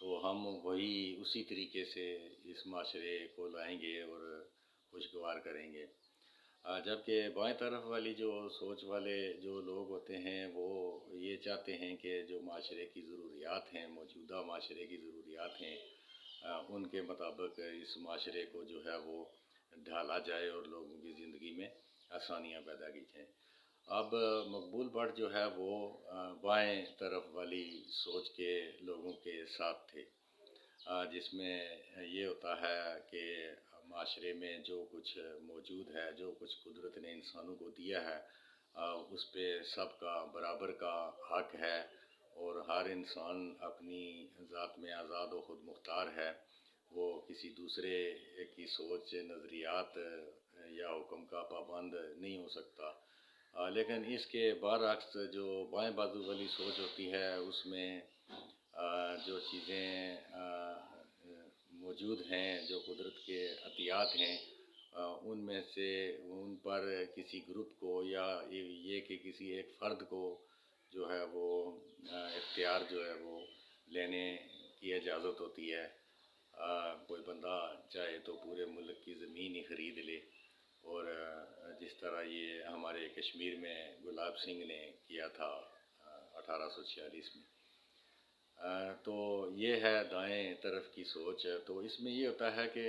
تو ہم وہی اسی طریقے سے اس معاشرے کو لائیں گے اور خوشگوار کریں گے۔ جبکہ بائیں طرف والی جو سوچ والے جو لوگ ہوتے ہیں وہ یہ چاہتے ہیں کہ جو معاشرے کی ضروریات ہیں، موجودہ معاشرے کی ضروریات ہیں، ان کے مطابق اس معاشرے کو جو ہے وہ ڈھالا جائے اور لوگوں کی زندگی میں آسانیاں پیدا کی جائیں۔ اب مقبول بٹ جو ہے وہ بائیں طرف والی سوچ کے لوگوں کے ساتھ تھے، جس میں یہ ہوتا ہے کہ معاشرے میں جو کچھ موجود ہے، جو کچھ قدرت نے انسانوں کو دیا ہے، اس پہ سب کا برابر کا حق ہے اور ہر انسان اپنی ذات میں آزاد و خود مختار ہے۔ وہ کسی دوسرے کی سوچ، نظریات یا حکم کا پابند نہیں ہو سکتا۔ لیکن اس کے برعکس جو بائیں بازو والی سوچ ہوتی ہے، اس میں جو چیزیں موجود ہیں، جو قدرت کے عطیات ہیں، ان میں سے ان پر کسی گروپ کو یا یہ کہ کسی ایک فرد کو جو ہے وہ اختیار جو ہے وہ لینے کی اجازت ہوتی ہے۔ کوئی بندہ چاہے تو پورے ملک کی زمین ہی خرید لے، اور جس طرح یہ ہمارے کشمیر میں گلاب سنگھ نے کیا تھا 1846 میں۔ تو یہ ہے دائیں طرف کی سوچ۔ تو اس میں یہ ہوتا ہے کہ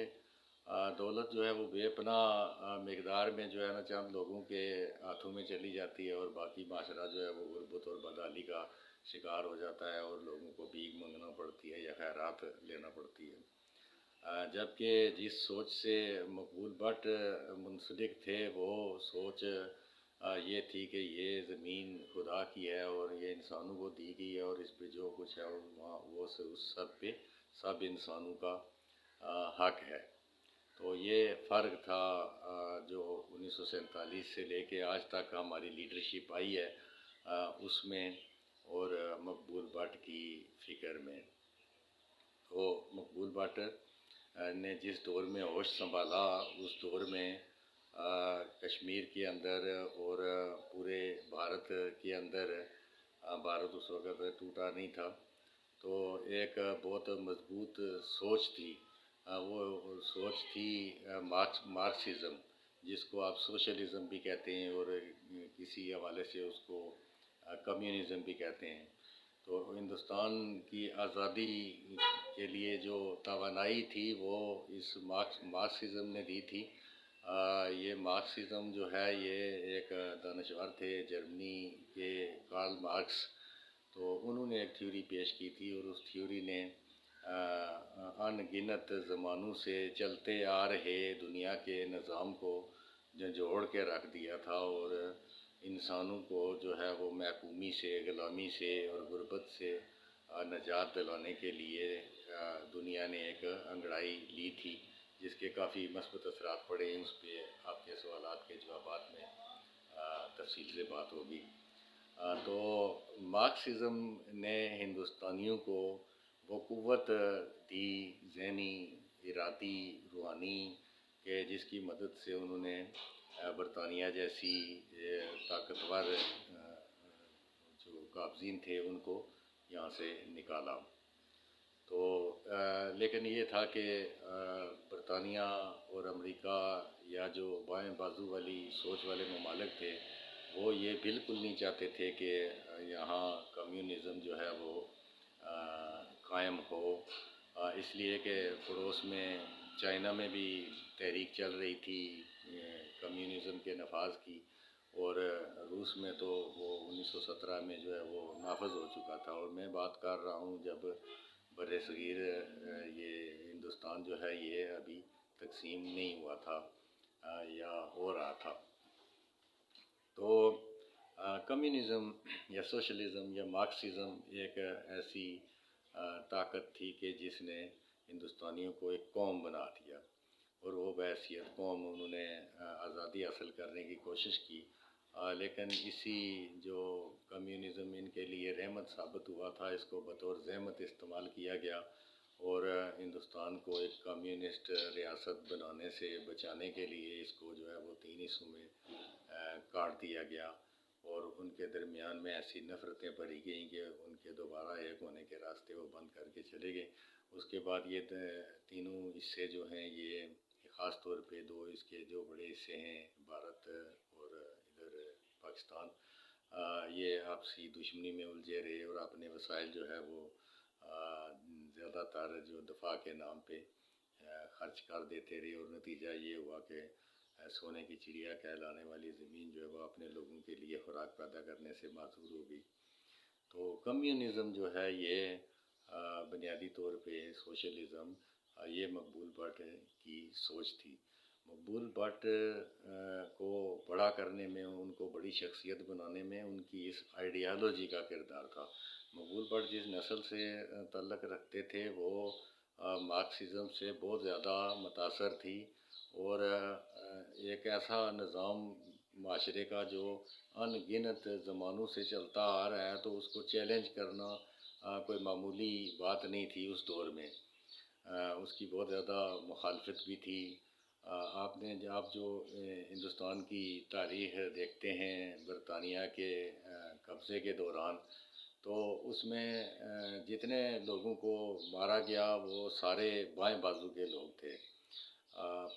دولت جو ہے وہ بے پناہ مقدار میں جو ہے نا چند لوگوں کے ہاتھوں میں چلی جاتی ہے، اور باقی معاشرہ جو ہے وہ غربت اور بدحالی کا شکار ہو جاتا ہے اور لوگوں کو بھیک منگنا پڑتی ہے یا خیرات لینا پڑتی ہے۔ جبکہ جس سوچ سے مقبول بٹ منسلک تھے، وہ سوچ یہ تھی کہ یہ زمین خدا کی ہے اور یہ انسانوں کو دی گئی ہے، اور اس پہ جو کچھ ہے وہ اس سب پہ سب انسانوں کا حق ہے۔ تو یہ فرق تھا جو 1947 سے لے کے آج تک ہماری لیڈرشپ آئی ہے اس میں، اور مقبول بٹ کی فکر میں۔ تو مقبول بٹ نے جس دور میں ہوش سنبھالا، اس دور میں کشمیر کے اندر اور پورے بھارت کے اندر، بھارت اس وقت ٹوٹا نہیں تھا، تو ایک بہت مضبوط سوچ تھی۔ وہ سوچ تھی مارکسزم، جس کو آپ سوشلزم بھی کہتے ہیں اور کسی حوالے سے اس کو کمیونزم بھی کہتے ہیں۔ تو ہندوستان کی آزادی کے لیے جو توانائی تھی وہ اس مارکسزم نے دی تھی۔ یہ مارکسزم جو ہے یہ ایک دانشور تھے جرمنی کے، کارل مارکس، تو انہوں نے ایک تھیوری پیش کی تھی، اور اس تھیوری نے ان گنت زمانوں سے چلتے آ رہے دنیا کے نظام کو جھنجھوڑ کے رکھ دیا تھا، اور انسانوں کو جو ہے وہ محکومی سے، غلامی سے اور غربت سے نجات دلانے کے لیے دنیا نے ایک انگڑائی لی تھی، جس کے کافی مثبت اثرات پڑے ہیں۔ اس پہ آپ کے سوالات کے جوابات میں تفصیل سے بات ہوگی۔ تو مارکسزم نے ہندوستانیوں کو وہ قوت دی، ذہنی، ارادی، روحانی، کہ جس کی مدد سے انہوں نے برطانیہ جیسی طاقتور جو قابضین تھے ان کو یہاں سے نکالا۔ تو لیکن یہ تھا کہ برطانیہ اور امریکہ یا جو بائیں بازو والی سوچ والے ممالک تھے، وہ یہ بالکل نہیں چاہتے تھے کہ یہاں کمیونزم جو ہے وہ قائم ہو، اس لیے کہ پڑوس میں چائنا میں بھی تحریک چل رہی تھی کمیونزم کے نفاذ کی، اور روس میں تو وہ 1917 میں جو ہے وہ نافذ ہو چکا تھا۔ اور میں بات کر رہا ہوں جب بر صغیر یہ ہندوستان جو ہے یہ ابھی تقسیم نہیں ہوا تھا یا ہو رہا تھا۔ تو کمیونزم یا سوشلزم یا مارکسزم ایک ایسی طاقت تھی کہ جس نے ہندوستانیوں کو ایک قوم بنا دیا، اور وہ بحیثیت قوم انہوں نے آزادی حاصل کرنے کی کوشش کی، لیکن اسی جو کمیونزم ان کے لیے رحمت ثابت ہوا تھا، اس کو بطور زحمت استعمال کیا گیا، اور ہندوستان کو ایک کمیونسٹ ریاست بنانے سے بچانے کے لیے اس کو جو ہے وہ 3 حصوں میں کاٹ دیا گیا، اور ان کے درمیان میں ایسی نفرتیں بڑھی گئیں کہ ان کے دوبارہ ایک ہونے کے راستے وہ بند کر کے چلے گئے۔ اس کے بعد یہ تینوں حصے جو ہیں، یہ خاص طور پہ دو اس کے جو بڑے حصے ہیں، بھارت اور ادھر پاکستان، یہ آپسی دشمنی میں الجھے رہے اور اپنے وسائل جو ہے وہ زیادہ تر جو دفاع کے نام پہ خرچ کر دیتے رہے، اور نتیجہ یہ ہوا کہ سونے کی چڑیا کہلانے والی زمین جو ہے وہ اپنے لوگوں کے لیے خوراک پیدا کرنے سے معذور ہو گئی۔ تو کمیونزم جو ہے یہ بنیادی طور پہ سوشلزم، یہ مقبول بٹ کی سوچ تھی۔ مقبول بٹ کو بڑا کرنے میں، ان کو بڑی شخصیت بنانے میں ان کی اس آئیڈیالوجی کا کردار تھا۔ مقبول بٹ جس نسل سے تعلق رکھتے تھے وہ مارکسزم سے بہت زیادہ متاثر تھی، اور ایک ایسا نظام معاشرے کا جو ان گنت زمانوں سے چلتا آ رہا ہے، تو اس کو چیلنج کرنا کوئی معمولی بات نہیں تھی اس دور میں۔ اس کی بہت زیادہ مخالفت بھی تھی۔ آپ جو ہندوستان کی تاریخ دیکھتے ہیں برطانیہ کے قبضے کے دوران، تو اس میں جتنے لوگوں کو مارا گیا وہ سارے بائیں بازو کے لوگ تھے۔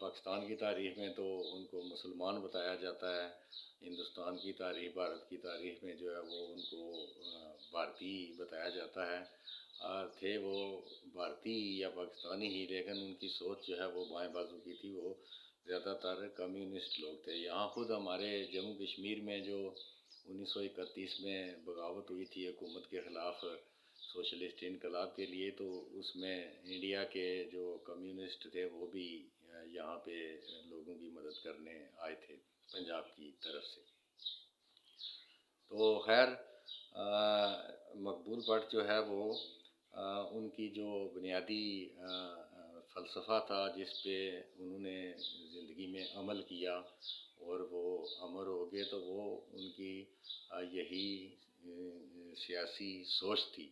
پاکستان کی تاریخ میں تو ان کو مسلمان بتایا جاتا ہے، ہندوستان کی تاریخ، بھارت کی تاریخ میں جو ہے وہ ان کو بھارتی بتایا جاتا ہے۔ تھے وہ بھارتی یا پاکستانی ہی، لیکن ان کی سوچ جو ہے وہ بائیں بازو کی تھی، وہ زیادہ تر کمیونسٹ لوگ تھے۔ یہاں خود ہمارے جموں کشمیر میں جو 1931 میں بغاوت ہوئی تھی حکومت کے خلاف، سوشلسٹ انقلاب کے لیے، تو اس میں انڈیا کے جو کمیونسٹ تھے وہ بھی یہاں پہ لوگوں کی مدد کرنے آئے تھے پنجاب کی طرف سے۔ تو خیر، مقبول بٹ جو ہے وہ ان کی جو بنیادی فلسفہ تھا جس پہ انہوں نے زندگی میں عمل کیا اور وہ امر ہو گئے، تو وہ ان کی یہی سیاسی سوچ تھی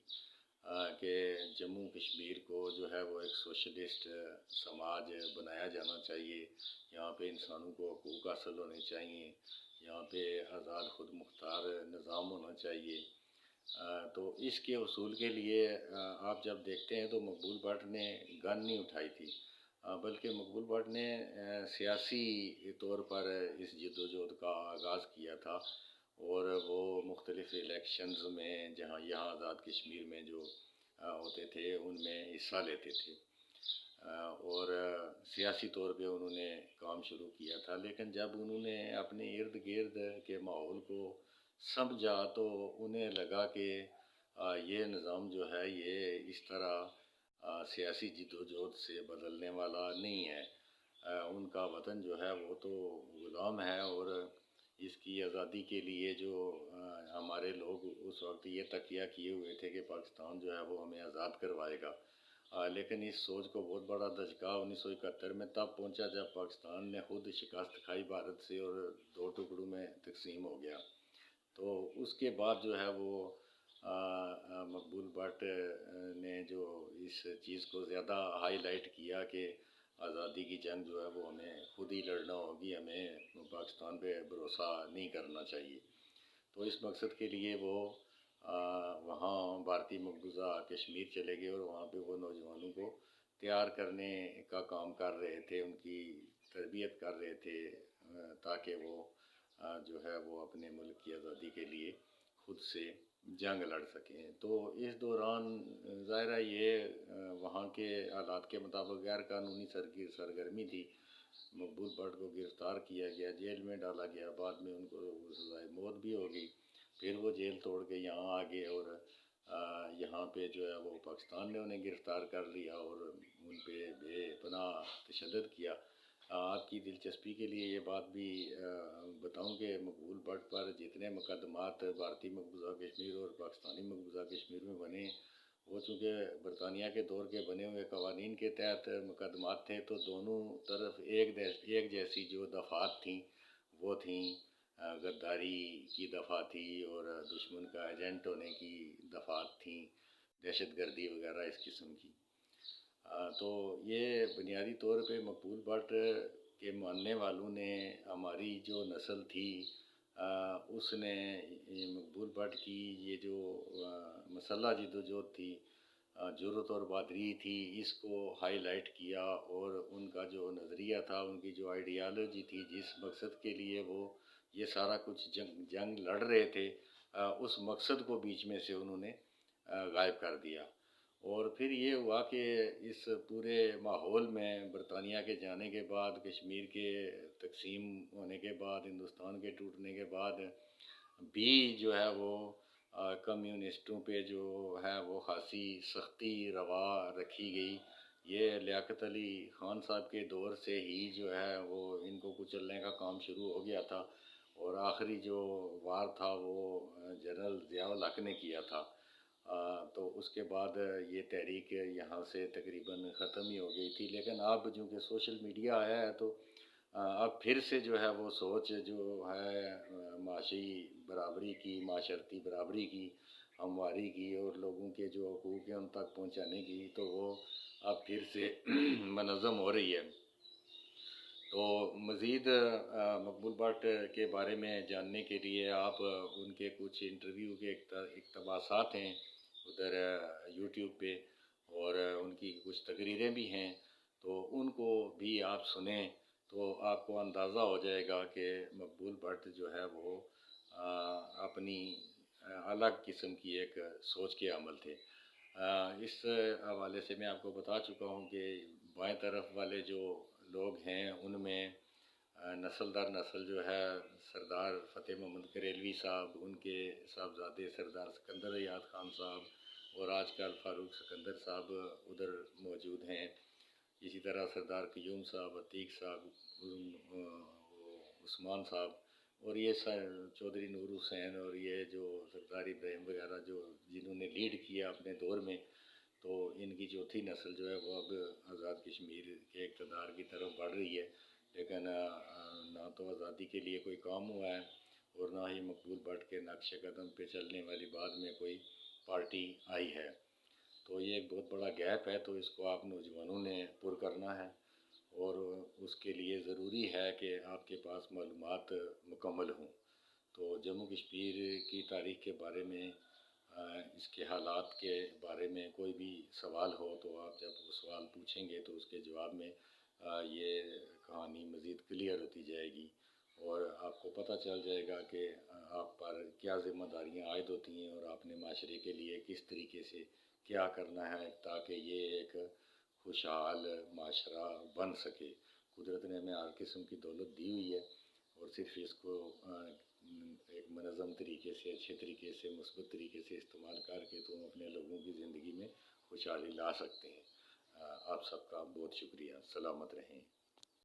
کہ جموں کشمیر کو جو ہے وہ ایک سوشلسٹ سماج بنایا جانا چاہیے، یہاں پہ انسانوں کو حقوق حاصل ہونے چاہیے، یہاں پہ آزاد خود مختار نظام ہونا چاہیے۔ تو اس کے حصول کے لیے آپ جب دیکھتے ہیں تو مقبول بٹ نے گن نہیں اٹھائی تھی، بلکہ مقبول بٹ نے سیاسی طور پر اس جد و جہد کا آغاز کیا تھا، اور وہ مختلف الیکشنز میں جہاں یہاں آزاد کشمیر میں جو ہوتے تھے ان میں حصہ لیتے تھے، اور سیاسی طور پہ انہوں نے کام شروع کیا تھا۔ لیکن جب انہوں نے اپنے ارد گرد کے ماحول کو سمجھا تو انہیں لگا کہ یہ نظام جو ہے یہ اس طرح سیاسی جد و جہد سے بدلنے والا نہیں ہے۔ ان کا وطن جو ہے وہ تو غلام ہے، اور اس کی آزادی کے لیے جو ہمارے لوگ اس وقت یہ تقیہ کیے ہوئے تھے کہ پاکستان جو ہے وہ ہمیں آزاد کروائے گا، لیکن اس سوچ کو بہت بڑا دھچکا 1971 میں تب پہنچا جب پاکستان نے خود شکست کھائی بھارت سے اور دو ٹکڑوں میں تقسیم ہو گیا۔ تو اس کے بعد جو ہے وہ مقبول بٹ نے جو اس چیز کو زیادہ ہائی لائٹ کیا کہ آزادی کی جنگ جو ہے وہ ہمیں خود ہی لڑنا ہوگی، ہمیں پاکستان پہ بھروسہ نہیں کرنا چاہیے۔ تو اس مقصد کے لیے وہ وہاں بھارتی مقبوضہ کشمیر چلے گئے، اور وہاں پہ وہ نوجوانوں کو تیار کرنے کا کام کر رہے تھے، ان کی تربیت کر رہے تھے تاکہ وہ جو ہے وہ اپنے ملک کی آزادی کے لیے خود سے جنگ لڑ سکیں۔ تو اس دوران ظاہرہ یہ وہاں کے حالات کے مطابق غیر قانونی سرگرمی تھی۔ مقبول بٹ کو گرفتار کیا گیا، جیل میں ڈالا گیا، بعد میں ان کو سزائے موت بھی ہو گئی، پھر وہ جیل توڑ کے یہاں آ گئے، اور یہاں پہ جو ہے وہ پاکستان نے انہیں گرفتار کر لیا اور ان پہ بے پناہ تشدد کیا۔ آپ کی دلچسپی کے لیے یہ بات بھی بتاؤں کہ مقبول بٹ پر جتنے مقدمات بھارتی مقبوضہ کشمیر اور پاکستانی مقبوضہ کشمیر میں بنے، وہ چونکہ برطانیہ کے دور کے بنے ہوئے قوانین کے تحت مقدمات تھے، تو دونوں طرف ایک جیسی جو دفعات تھیں وہ تھیں غداری کی دفعہ تھی، اور دشمن کا ایجنٹ ہونے کی دفعات تھیں، دہشت گردی وغیرہ اس قسم کی۔ تو یہ بنیادی طور پہ مقبول بٹ کے ماننے والوں نے ہماری جو نسل تھی اس نے مقبول بٹ کی یہ جو مسلح جدوجہد تھی، جرأت اور بہادری تھی، اس کو ہائی لائٹ کیا، اور ان کا جو نظریہ تھا، ان کی جو آئیڈیالوجی تھی، جس مقصد کے لیے وہ یہ سارا کچھ جنگ لڑ رہے تھے، اس مقصد کو بیچ میں سے انہوں نے غائب کر دیا۔ اور پھر یہ ہوا کہ اس پورے ماحول میں برطانیہ کے جانے کے بعد، کشمیر کے تقسیم ہونے کے بعد، ہندوستان کے ٹوٹنے کے بعد بھی جو ہے وہ کمیونسٹوں پہ جو ہے وہ خاصی سختی روا رکھی گئی۔ یہ لیاقت علی خان صاحب کے دور سے ہی جو ہے وہ ان کو کچلنے کا کام شروع ہو گیا تھا، اور آخری جو وار تھا وہ جنرل ضیاء الحق نے کیا تھا۔ تو اس کے بعد یہ تحریک یہاں سے تقریباً ختم ہی ہو گئی تھی، لیکن اب چونکہ سوشل میڈیا آیا ہے تو اب پھر سے جو ہے وہ سوچ جو ہے معاشی برابری کی، معاشرتی برابری کی، ہمواری کی، اور لوگوں کے جو حقوق ہیں ان تک پہنچانے کی، تو وہ اب پھر سے منظم ہو رہی ہے۔ تو مزید مقبول بٹ کے بارے میں جاننے کے لیے آپ ان کے کچھ انٹرویو کے اقتباسات ہیں ادھر یوٹیوب پہ، اور ان کی کچھ تقریریں بھی ہیں، تو ان کو بھی آپ سنیں تو آپ کو اندازہ ہو جائے گا کہ مقبول بٹ جو ہے وہ اپنی الگ قسم کی ایک سوچ کے عمل تھے۔ اس حوالے سے میں آپ کو بتا چکا ہوں کہ بائیں طرف والے جو لوگ ہیں ان میں نسل در نسل جو ہے سردار فتح محمد کریلوی صاحب، ان کے صاحبزادے سردار سکندر یاد خان صاحب، اور آج کل فاروق سکندر صاحب ادھر موجود ہیں۔ اسی طرح سردار قیوم صاحب، عتیق صاحب، عثمان صاحب، اور یہ چودھری نور حسین، اور یہ جو سردار ابراہیم وغیرہ جو جنہوں نے لیڈ کیا اپنے دور میں، تو ان کی چوتھی نسل جو ہے وہ اب آزاد کشمیر کے اقتدار کی طرف بڑھ رہی ہے، لیکن نہ تو آزادی کے لیے کوئی کام ہوا ہے، اور نہ ہی مقبول بٹ کے نقش قدم پہ چلنے والی بعد میں کوئی پارٹی آئی ہے۔ تو یہ ایک بہت بڑا گیپ ہے، تو اس کو آپ نوجوانوں نے پر کرنا ہے، اور اس کے لیے ضروری ہے کہ آپ کے پاس معلومات مکمل ہوں۔ تو جموں کشمیر کی تاریخ کے بارے میں، اس کے حالات کے بارے میں کوئی بھی سوال ہو تو آپ جب وہ سوال پوچھیں گے تو اس کے جواب میں یہ کہانی مزید کلیئر ہوتی جائے گی، اور آپ کو پتہ چل جائے گا کہ آپ پر کیا ذمہ داریاں عائد ہوتی ہیں، اور آپ نے معاشرے کے لیے کس طریقے سے کیا کرنا ہے تاکہ یہ ایک خوشحال معاشرہ بن سکے۔ قدرت نے ہمیں ہر قسم کی دولت دی ہوئی ہے، اور صرف اس کو ایک منظم طریقے سے، اچھے طریقے سے، مثبت طریقے سے استعمال کر کے تو ہم اپنے لوگوں کی زندگی میں خوشحالی لا سکتے ہیں۔ آپ سب کا بہت شکریہ، سلامت رہیں۔